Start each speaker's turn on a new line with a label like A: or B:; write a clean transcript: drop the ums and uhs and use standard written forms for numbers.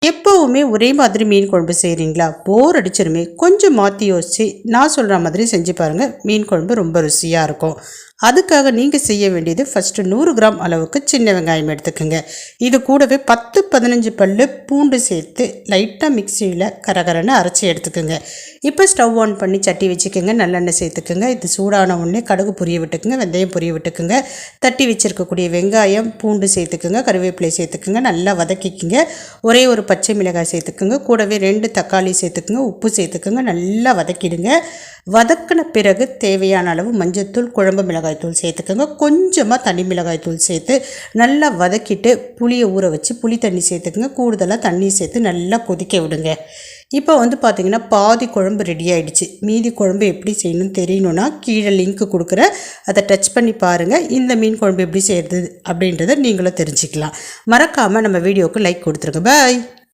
A: எப்போவுமே ஒரே மாதிரி மீன் குழம்பு செய்கிறீங்களா? போர் அடிச்சிருமே. கொஞ்சம் மாற்றி யோசித்து நான் சொல்கிற மாதிரி செஞ்சு பாருங்கள். மீன் குழம்பு ரொம்ப ருசியாக இருக்கும். அதுக்காக நீங்கள் செய்ய வேண்டியது ஃபஸ்ட்டு 100 கிராம் அளவுக்கு சின்ன வெங்காயம் எடுத்துக்கோங்க. இது கூடவே 10-15 பல் பூண்டு சேர்த்து லைட்டாக மிக்சியில் கரகரன்னு அரைச்சி எடுத்துக்கோங்க. இப்போ ஸ்டவ் ஆன் பண்ணி சட்டி வச்சுக்கோங்க. நல்லெண்ணெய் சேர்த்துக்குங்க. இது சூடான உடனே கடுகு பொரிய விட்டுக்குங்க, வெந்தயம் பொரிய விட்டுக்குங்க. தட்டி வச்சுருக்கக்கூடிய வெங்காயம் பூண்டு சேர்த்துக்குங்க, கருவேப்பிலை சேர்த்துக்குங்க, நல்லா வதக்கிக்குங்க. ஒரே ஒரு பச்சை மிளகாய் சேர்த்துக்குங்க. கூடவே 2 தக்காளி சேர்த்துக்குங்க. உப்பு சேர்த்துக்குங்க. நல்லா வதக்கிடுங்க. வதக்கின பிறகு தேவையான அளவு மஞ்சள்தூள், குழம்பு மிளகாய் தூள் சேர்த்துக்கோங்க. கொஞ்சமாக தனி மிளகாய் தூள் சேர்த்து நல்லா வதக்கிட்டு புளியை ஊற வச்சு புளி தண்ணி சேர்த்துக்குங்க. கூடுதலாக தண்ணி சேர்த்து நல்லா கொதிக்க விடுங்க. இப்போ பார்த்திங்கன்னா பாதி குழம்பு ரெடி ஆகிடுச்சு. மீதி குழம்பு எப்படி செய்யணும்னு தெரியணுன்னா கீழே லிங்க் கொடுக்குறேன், அதை டச் பண்ணி பாருங்கள். இந்த மீன் குழம்பு எப்படி செய்கிறது அப்படின்றத நீங்களும் தெரிஞ்சுக்கலாம். மறக்காமல் நம்ம வீடியோவுக்கு லைக் கொடுத்துருங்க. பாய்.